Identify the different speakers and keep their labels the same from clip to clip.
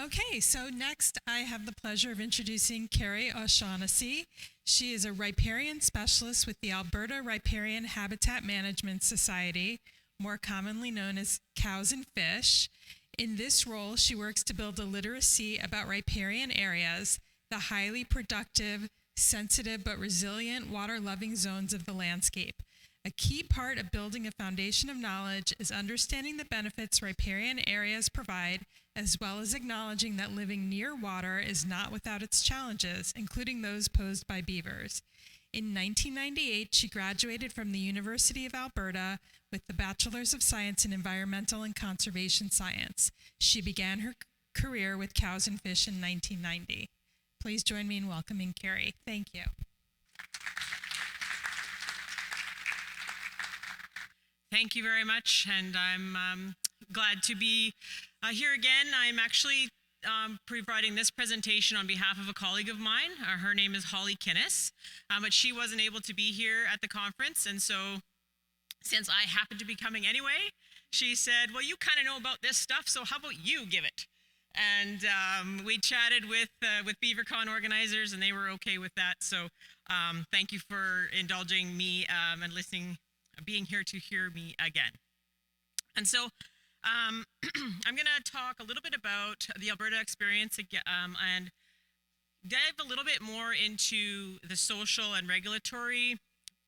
Speaker 1: Okay, so next I have the pleasure of introducing Kerri O'Shaughnessy. She is a Riparian Specialist with the Alberta Riparian Habitat Management Society, more commonly known as Cows and Fish. In this role, she works to build a literacy about riparian areas, the highly productive, sensitive but resilient water-loving zones of the landscape. A key part of building a foundation of knowledge is understanding the benefits riparian areas provide, as well as acknowledging that living near water is not without its challenges, including those posed by beavers. In 1998, she graduated from the University of Alberta with the Bachelor's of Science in Environmental and Conservation Science. She began her career with Cows and Fish in 1990. Please join me in welcoming Kerri. Thank you.
Speaker 2: Thank you very much, and I'm glad to be here again. I'm actually providing this presentation on behalf of a colleague of mine. Her name is Holly Kinnis, but she wasn't able to be here at the conference, and so since I happened to be coming anyway, she said, well, you kind of know about this stuff, so how about you give it? And we chatted with BeaverCon organizers, and they were okay with that, so thank you for indulging me and being here to hear me again. And so I'm going to talk a little bit about the Alberta experience and dive a little bit more into the social and regulatory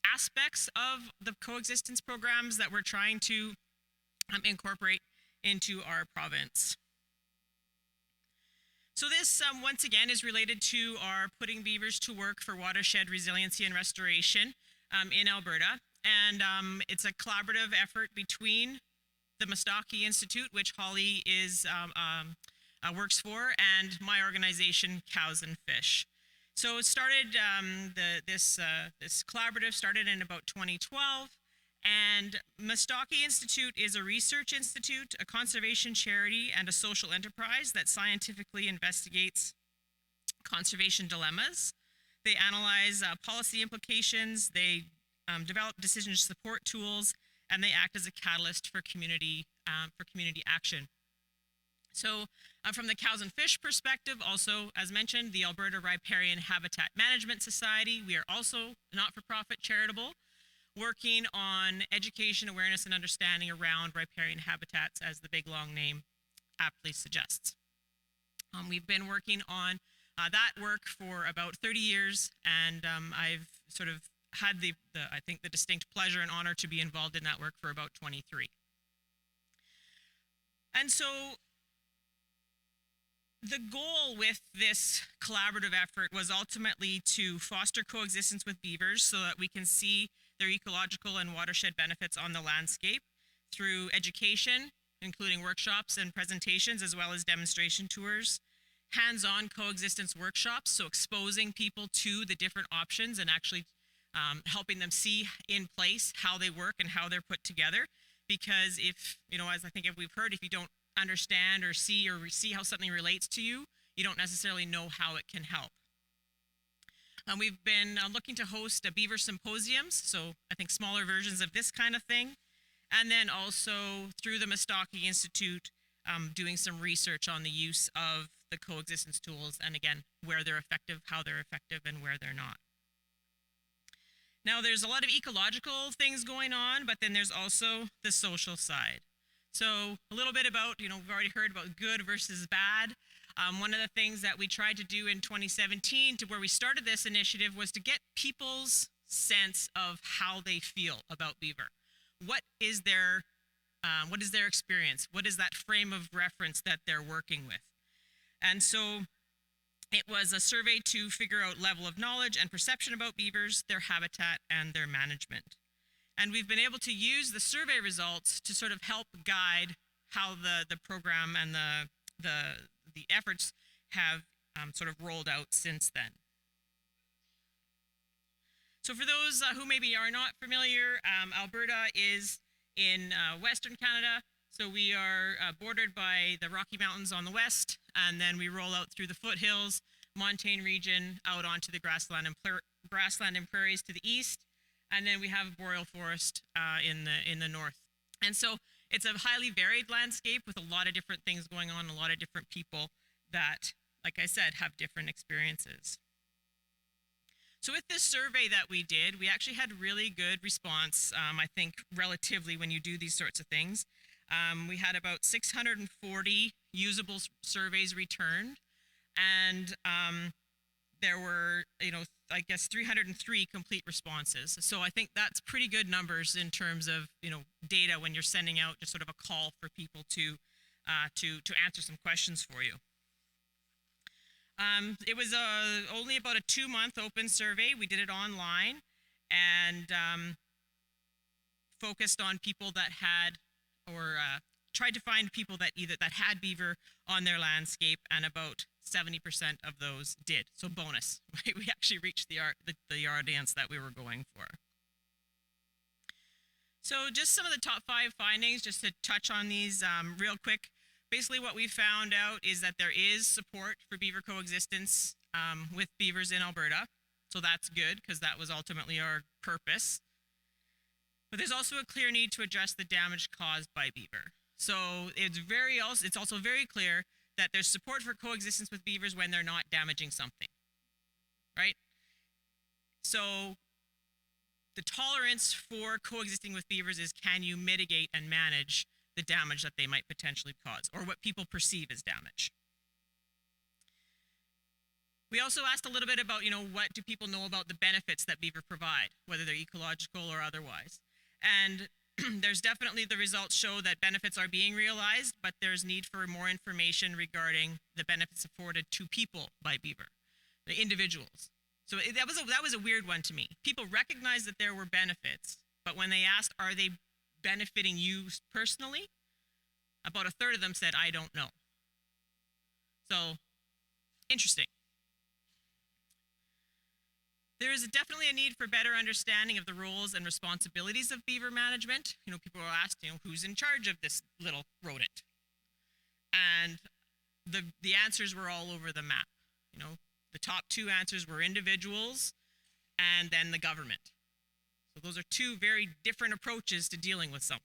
Speaker 2: aspects of the coexistence programs that we're trying to incorporate into our province. So this, once again, is related to our Putting Beavers to Work for Watershed Resiliency and Restoration in Alberta. And it's a collaborative effort between the Mastaki Institute, which Holly works for, and my organization, Cows and Fish. So it started, this collaborative started in about 2012, and Mastaki Institute is a research institute, a conservation charity, and a social enterprise that scientifically investigates conservation dilemmas. They analyze policy implications, they develop decision support tools, and they act as a catalyst for community action. So from the Cows and Fish perspective, also, as mentioned, the Alberta Riparian Habitat Management Society, we are also not-for-profit charitable, working on education, awareness, and understanding around riparian habitats, as the big long name aptly suggests. We've been working on that work for about 30 years, and I've sort of had I think the distinct pleasure and honor to be involved in that work for about 23. And so the goal with this collaborative effort was ultimately to foster coexistence with beavers so that we can see their ecological and watershed benefits on the landscape through education, including workshops and presentations, as well as demonstration tours, hands-on coexistence workshops, so exposing people to the different options and actually helping them see in place how they work and how they're put together. Because if, as I think we've heard, if you don't understand or see how something relates to you, you don't necessarily know how it can help. We've been looking to host beaver symposiums, so I think smaller versions of this kind of thing. And then also through the Mastaki Institute, doing some research on the use of the coexistence tools, and again, where they're effective, how they're effective, and where they're not. Now, there's a lot of ecological things going on, but then there's also the social side. So a little bit about, we've already heard about good versus bad. One of the things that we tried to do in 2017 to where we started this initiative was to get people's sense of how they feel about beaver. What is their experience? What is that frame of reference that they're working with? And so it was a survey to figure out level of knowledge and perception about beavers, their habitat, and their management. And we've been able to use the survey results to sort of help guide how the program and the efforts have sort of rolled out since then. So for those who maybe are not familiar, Alberta is in Western Canada. So we are bordered by the Rocky Mountains on the west, and then we roll out through the foothills, montane region, out onto the grassland and prairies to the east, and then we have boreal forest in the north. And so it's a highly varied landscape with a lot of different things going on, a lot of different people that, like I said, have different experiences. So with this survey that we did, we actually had really good response, I think, relatively when you do these sorts of things. We had about 640 usable surveys returned, and there were, I guess 303 complete responses. So I think that's pretty good numbers in terms of, data when you're sending out just sort of a call for people to answer some questions for you. It was only about a 2-month open survey. We did it online and focused on people that had or tried to find people that had beaver on their landscape, and about 70% of those did. So bonus, right? We actually reached the audience that we were going for. So just some of the top 5 findings, just to touch on these real quick. Basically what we found out is that there is support for beaver coexistence with beavers in Alberta. So that's good, because that was ultimately our purpose. But there's also a clear need to address the damage caused by beaver. So it's also very clear that there's support for coexistence with beavers when they're not damaging something, right? So the tolerance for coexisting with beavers is, can you mitigate and manage the damage that they might potentially cause, or what people perceive as damage? We also asked a little bit about, what do people know about the benefits that beaver provide, whether they're ecological or otherwise. And there's definitely, the results show that benefits are being realized, but there's need for more information regarding the benefits afforded to people by beaver, the individuals. So that was a weird one to me. People recognized that there were benefits, but when they asked, are they benefiting you personally? About a third of them said, I don't know. So, interesting. There is definitely a need for better understanding of the roles and responsibilities of beaver management. People were asked, who's in charge of this little rodent? And the answers were all over the map. The top 2 answers were individuals and then the government. So those are 2 very different approaches to dealing with something.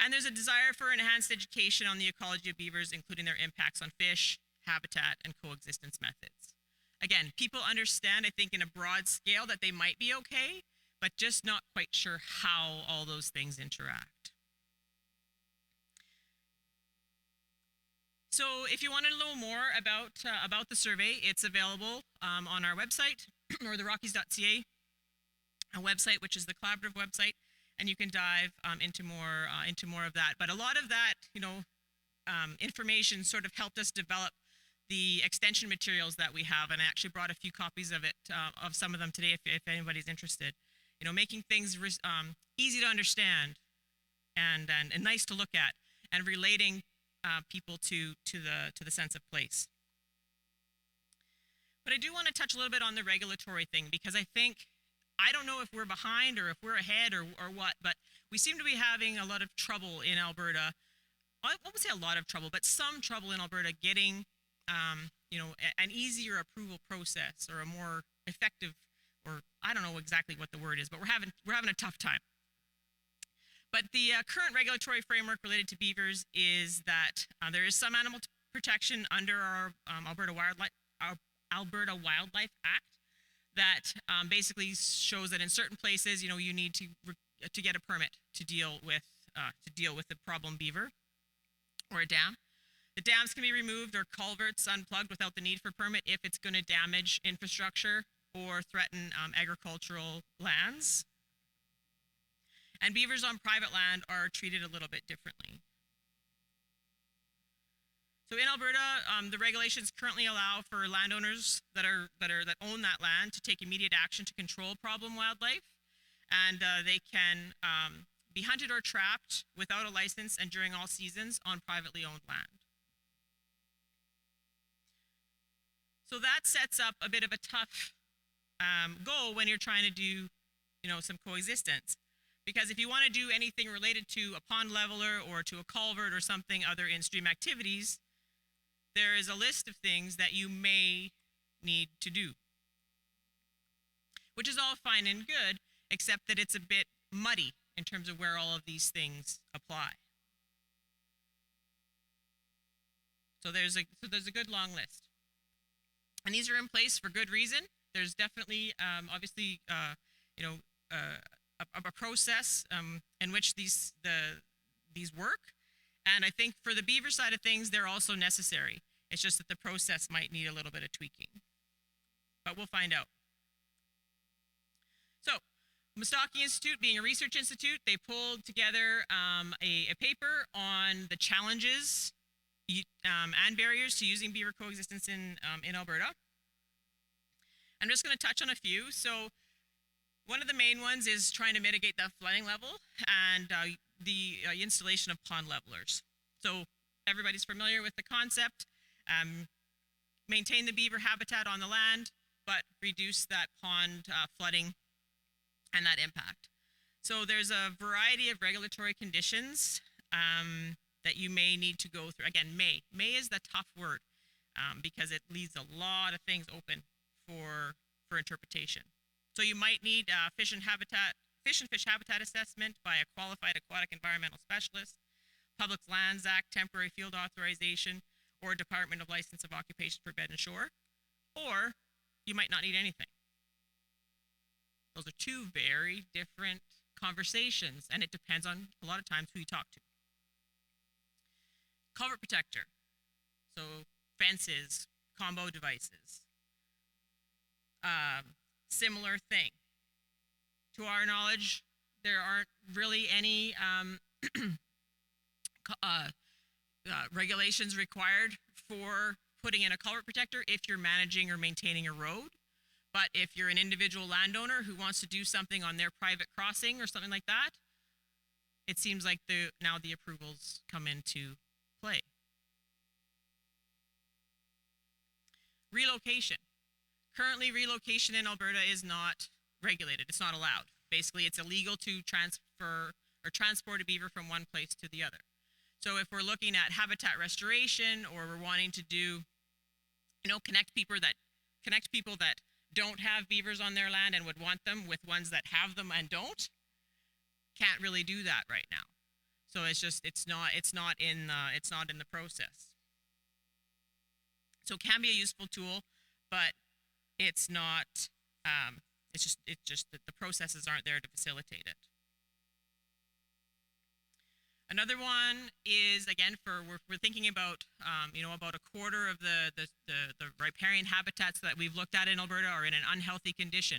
Speaker 2: And there's a desire for enhanced education on the ecology of beavers, including their impacts on fish, habitat, and coexistence methods. Again, people understand, I think, in a broad scale that they might be okay, but just not quite sure how all those things interact. So if you want to know more about the survey, it's available on our website, or the Rockies.ca website, which is the collaborative website, and you can dive into more of that. But a lot of that, information sort of helped us develop the extension materials that we have, and I actually brought a few copies of it, of some of them today, if anybody's interested. Making things easy to understand and nice to look at, and relating people to the sense of place. But I do want to touch a little bit on the regulatory thing, because I don't know if we're behind or if we're ahead or what, but we seem to be having a lot of trouble in Alberta. I won't say a lot of trouble, but some trouble in Alberta getting an easier approval process, or a more effective, or I don't know exactly what the word is, but we're having a tough time. But the current regulatory framework related to beavers is that there is some animal protection under our Alberta Wildlife Act that basically shows that in certain places, you need to get a permit to deal with the problem beaver, or a dam. The dams can be removed or culverts unplugged without the need for permit if it's going to damage infrastructure or threaten agricultural lands. And beavers on private land are treated a little bit differently. So in Alberta, the regulations currently allow for landowners that own that land to take immediate action to control problem wildlife, and they can be hunted or trapped without a license and during all seasons on privately owned land. So that sets up a bit of a tough goal when you're trying to do, some coexistence. Because if you want to do anything related to a pond leveler or to a culvert or something other in-stream activities, there is a list of things that you may need to do. Which is all fine and good, except that it's a bit muddy in terms of where all of these things apply. So there's a good long list, and these are in place for good reason. There's definitely obviously a process in which these work, and I think for the beaver side of things, they're also necessary. It's just that the process might need a little bit of tweaking, but we'll find out. So, Mustaki Institute, being a research institute, they pulled together a paper on the challenges and barriers to using beaver coexistence in Alberta. I'm just going to touch on a few. So, one of the main ones is trying to mitigate the flooding level and the installation of pond levelers. So, everybody's familiar with the concept. Maintain the beaver habitat on the land, but reduce that pond flooding and that impact. So there's a variety of regulatory conditions that you may need to go through. Again, may is the tough word because it leaves a lot of things open for interpretation. So you might need fish and fish habitat assessment by a qualified aquatic environmental specialist, Public Lands Act temporary field authorization, or Department of License of Occupation for bed and shore, or you might not need anything. Those are two very different conversations, and it depends on, a lot of times, who you talk to. Culvert protector, so fences, combo devices. Similar thing. To our knowledge, there aren't really any regulations required for putting in a culvert protector if you're managing or maintaining a road. But if you're an individual landowner who wants to do something on their private crossing or something like that, it seems like now the approvals come into play. Relocation. Currently, relocation in Alberta is not regulated. It's not allowed. Basically, it's illegal to transfer or transport a beaver from one place to the other. So if we're looking at habitat restoration, or we're wanting to do, connect people that don't have beavers on their land and would want them with ones that have them and don't, can't really do that right now. So it's not in the process. So it can be a useful tool, but it's not. It's just that the processes aren't there to facilitate it. Another one is, again, we're thinking about about a quarter of the riparian habitats that we've looked at in Alberta are in an unhealthy condition.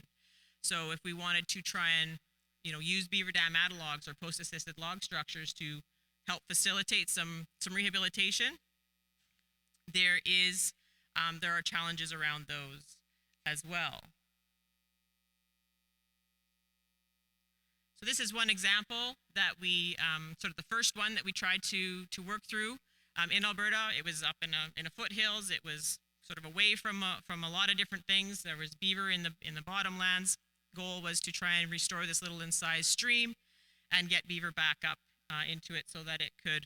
Speaker 2: So if we wanted to try and use beaver dam analogs or post-assisted log structures to help facilitate some rehabilitation, there are challenges around those as well. So this is one example that we, sort of the first one that we tried to work through in Alberta. It was up in a foothills. It was sort of away from a lot of different things. There was beaver in the bottomlands. Goal was to try and restore this little incised stream and get beaver back up into it so that it could,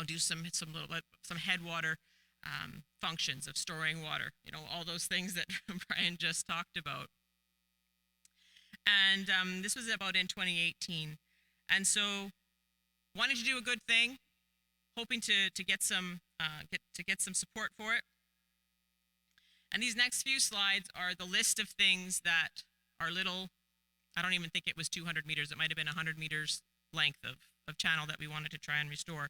Speaker 2: do some headwater functions of storing water. All those things that Brian just talked about. And this was about in 2018. And so, wanting to do a good thing, hoping to get some support for it. And these next few slides are the list of things that are little. I don't even think it was 200 meters. It might have been 100 meters length of channel that we wanted to try and restore.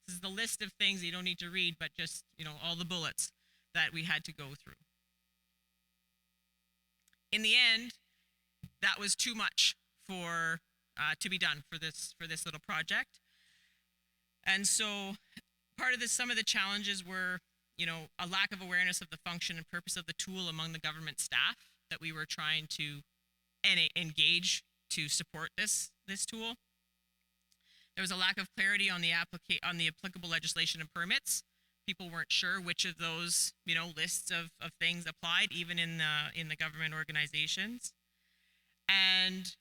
Speaker 2: This is the list of things you don't need to read, but just all the bullets that we had to go through. In the end, that was too much to be done for this little project. And so part of some of the challenges were, a lack of awareness of the function and purpose of the tool among the government staff that we were trying to engage to support this tool. There was a lack of clarity on the applicable legislation and permits. People weren't sure which of those, lists of things applied, even in the government organizations. And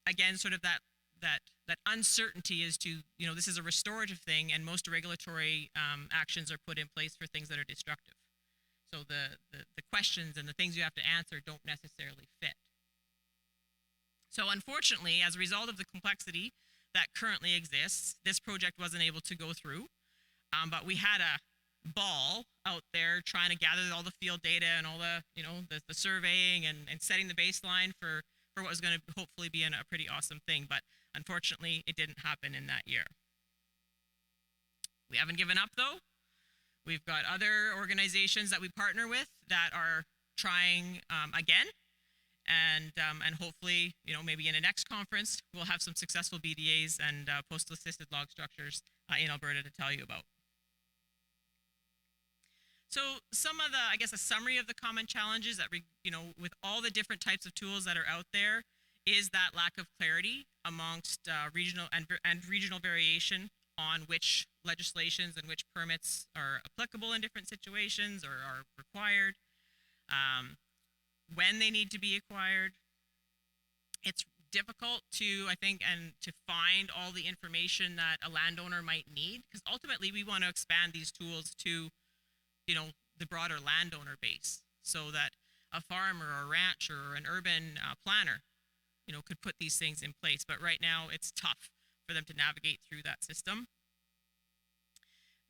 Speaker 2: again, sort of that uncertainty as to, this is a restorative thing, and most regulatory actions are put in place for things that are destructive. So the questions and the things you have to answer don't necessarily fit. So unfortunately, as a result of the complexity that currently exists, this project wasn't able to go through. But we had a ball out there trying to gather all the field data and all the, the surveying and setting the baseline for what was going to hopefully be a pretty awesome thing. But unfortunately, it didn't happen in that year. We haven't given up, though. We've got other organizations that we partner with that are trying again. And hopefully, maybe in the next conference, we'll have some successful BDAs and postal-assisted log structures in Alberta to tell you about. So some of the, I guess, a summary of the common challenges that, with all the different types of tools that are out there, is that lack of clarity amongst regional and regional variation on which legislations and which permits are applicable in different situations or are required, when they need to be acquired. It's difficult to, I think, and to find all the information that a landowner might need, because ultimately we want to expand these tools to the broader landowner base, so that a farmer or a rancher or an urban planner, could put these things in place. But right now it's tough for them to navigate through that system.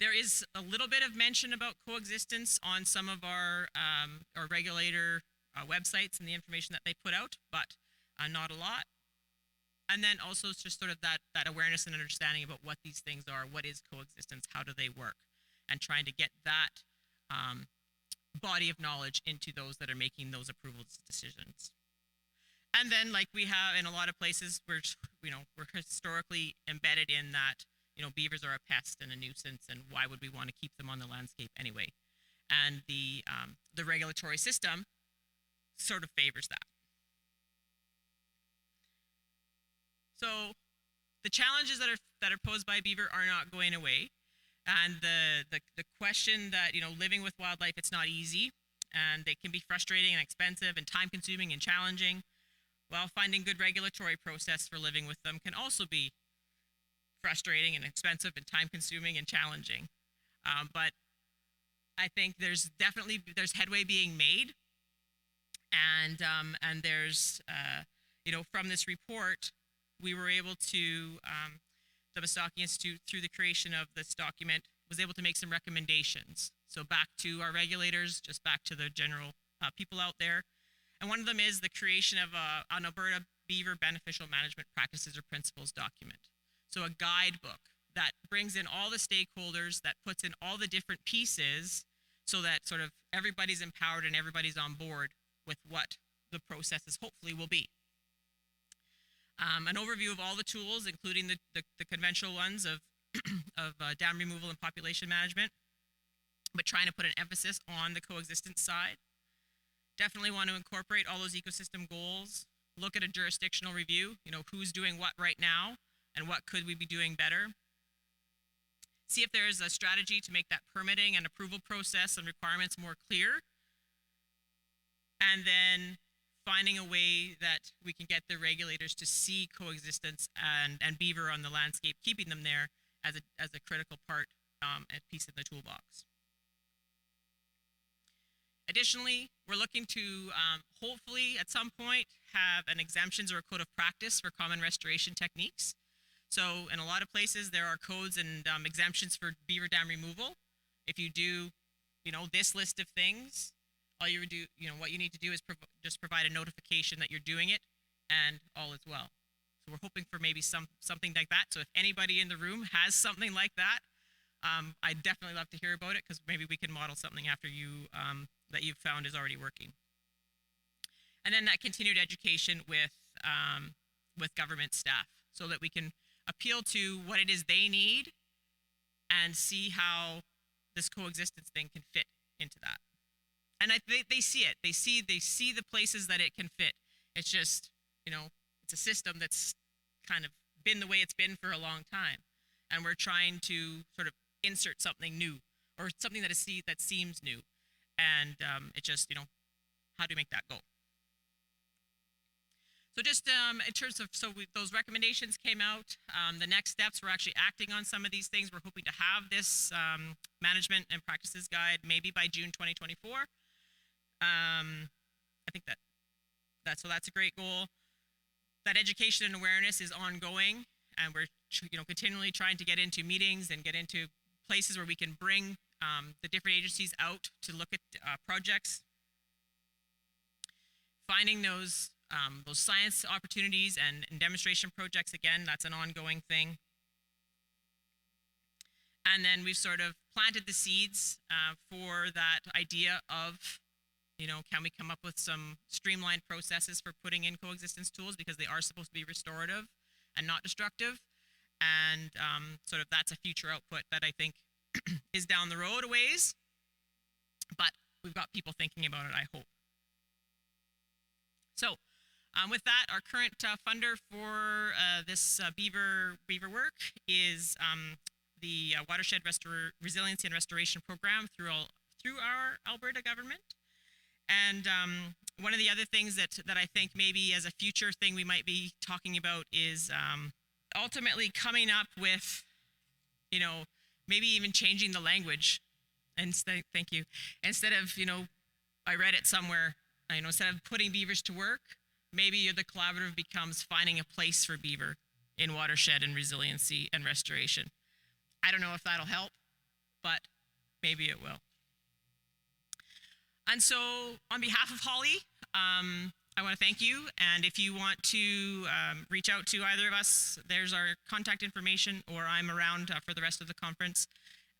Speaker 2: There is a little bit of mention about coexistence on some of our regulator websites and the information that they put out, but not a lot. And then also it's just sort of that awareness and understanding about what these things are, what is coexistence, how do they work, and trying to get that body of knowledge into those that are making those approvals decisions. And then, like we have in a lot of places, we're historically embedded in that, beavers are a pest and a nuisance, and why would we want to keep them on the landscape anyway? And the regulatory system sort of favors that. So the challenges that are posed by beaver are not going away. And the question that, living with wildlife, it's not easy, and they can be frustrating and expensive and time consuming and challenging. While finding good regulatory process for living with them can also be frustrating and expensive and time consuming and challenging. But I think there's headway being made. And there's, from this report, we were able to, the Beaver Institute, through the creation of this document, was able to make some recommendations. So back to our regulators, just back to the general people out there. And one of them is the creation of an Alberta Beaver Beneficial Management Practices or Principles document. So a guidebook that brings in all the stakeholders, that puts in all the different pieces, so that sort of everybody's empowered and everybody's on board with what the processes hopefully will be. An overview of all the tools, including the conventional ones of dam removal and population management, but trying to put an emphasis on the coexistence side. Definitely want to incorporate all those ecosystem goals, look at a jurisdictional review, who's doing what right now and what could we be doing better. See if there's a strategy to make that permitting and approval process and requirements more clear. And then finding a way that we can get the regulators to see coexistence and beaver on the landscape, keeping them there as a critical part and piece in the toolbox. Additionally, we're looking to hopefully at some point have an exemptions or a code of practice for common restoration techniques. So in a lot of places there are codes and exemptions for beaver dam removal. If you do, this list of things, all you do, what you need to do is just provide a notification that you're doing it, and all is well. So we're hoping for maybe something like that. So if anybody in the room has something like that, I'd definitely love to hear about it, because maybe we can model something after you that you've found is already working. And then that continued education with government staff, so that we can appeal to what it is they need and see how this coexistence thing can fit into that. And they see it. They see the places that it can fit. It's just, it's a system that's kind of been the way it's been for a long time. And we're trying to sort of insert something new, or something that seems new. And it just, how do you make that go? So just in terms of, those recommendations came out. The next steps, we're actually acting on some of these things. We're hoping to have this management and practices guide maybe by June 2024. I think that's a great goal. That education and awareness is ongoing, and we're continually trying to get into meetings and get into places where we can bring the different agencies out to look at projects. Finding those science opportunities and demonstration projects, again, that's an ongoing thing. And then we've sort of planted the seeds for that idea of, can we come up with some streamlined processes for putting in coexistence tools, because they are supposed to be restorative and not destructive. And sort of that's a future output that I think is down the road a ways. But we've got people thinking about it, I hope. So with that, our current funder for this Beaver work is the Watershed Resiliency and Restoration Program through our Alberta government. And one of the other things that I think maybe as a future thing we might be talking about is ultimately coming up with, maybe even changing the language. And thank you. Instead of, I read it somewhere, instead of putting beavers to work, maybe the collaborative becomes finding a place for beaver in watershed and resiliency and restoration. I don't know if that'll help, but maybe it will. And so on behalf of Holly, I want to thank you. And if you want to reach out to either of us, there's our contact information, or I'm around for the rest of the conference.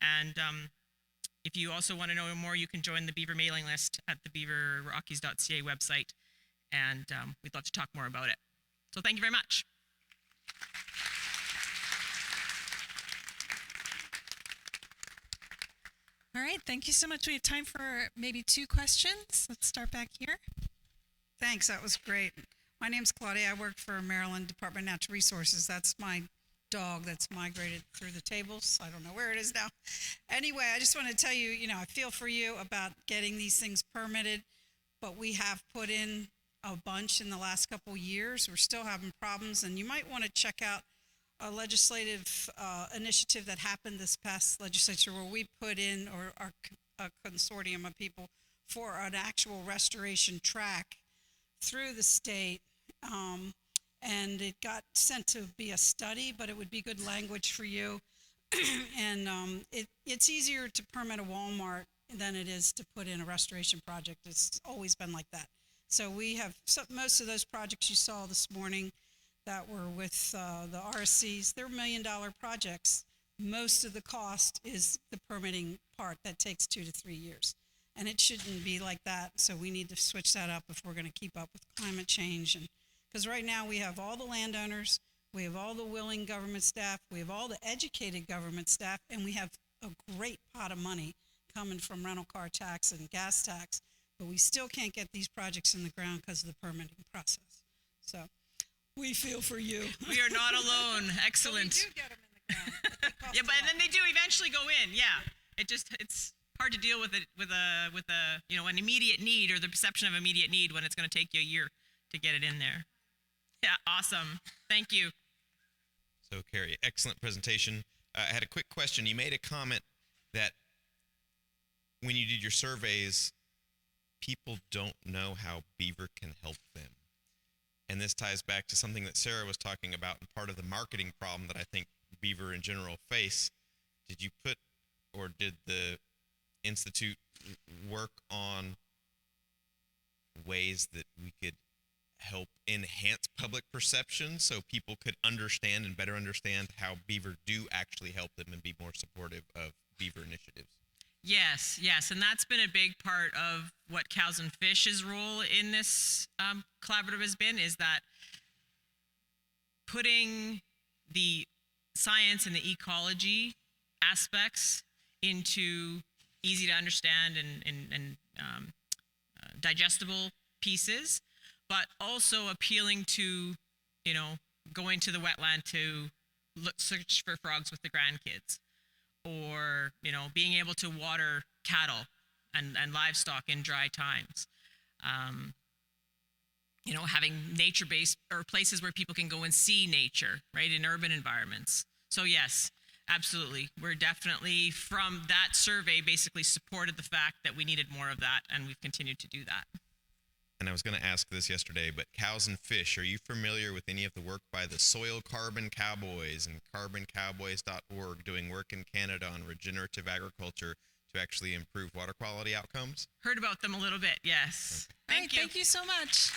Speaker 2: And if you also want to know more, you can join the Beaver mailing list at the beaverrockies.ca website. And we'd love to talk more about it. So thank you very much.
Speaker 1: All right, thank you so much. We have time for maybe 2 questions. Let's start back here.
Speaker 3: Thanks, that was great. My name's Claudia. I work for Maryland Department of Natural Resources. That's my dog that's migrated through the tables. I don't know where it is now. Anyway, I just want to tell you, I feel for you about getting these things permitted, but we have put in a bunch in the last couple years. We're still having problems, and you might want to check out a legislative initiative that happened this past legislature where we put in, or a consortium of people, for an actual restoration track through the state. And it got sent to be a study, but it would be good language for you. And it's easier to permit a Walmart than it is to put in a restoration project. It's always been like that. So we have most of those projects you saw this morning that were with the RSCs. They're $1 million projects. Most of the cost is the permitting part that takes 2 to 3 years. And it shouldn't be like that, so we need to switch that up if we're going to keep up with climate change. And because right now we have all the landowners, we have all the willing government staff, we have all the educated government staff, and we have a great pot of money coming from rental car tax and gas tax, but we still can't get these projects in the ground because of the permitting process. So we feel for you.
Speaker 2: We are not alone. Excellent.
Speaker 3: So we do get them in the ground. But
Speaker 2: yeah, but then they do eventually go in. Yeah, it's hard to deal with it with an immediate need, or the perception of immediate need, when it's going to take you a year to get it in there. Yeah, awesome. Thank you.
Speaker 4: So, Kerri, excellent presentation. I had a quick question. You made a comment that when you did your surveys, people don't know how Beaver can help them. And this ties back to something that Sarah was talking about, and part of the marketing problem that I think Beaver in general face. Did you put, or did the Institute work on ways that we could help enhance public perception so people could understand and better understand how Beaver do actually help them and be more supportive of Beaver initiatives?
Speaker 2: Yes, and that's been a big part of what Cows and Fish's role in this collaborative has been, is that putting the science and the ecology aspects into easy to understand and digestible pieces, but also appealing to, going to the wetland to search for frogs with the grandkids, or, being able to water cattle and livestock in dry times. Having nature-based, or places where people can go and see nature, right, in urban environments. So yes, absolutely. We're definitely, from that survey, basically supported the fact that we needed more of that, and we've continued to do that.
Speaker 4: and I was going to ask this yesterday, but cows and fish, are you familiar with any of the work by the Soil Carbon Cowboys and carboncowboys.org doing work in Canada on regenerative agriculture to actually improve water quality outcomes?
Speaker 2: Heard about them a little bit, yes.
Speaker 1: All right,
Speaker 2: Thank you.
Speaker 1: thank you so much.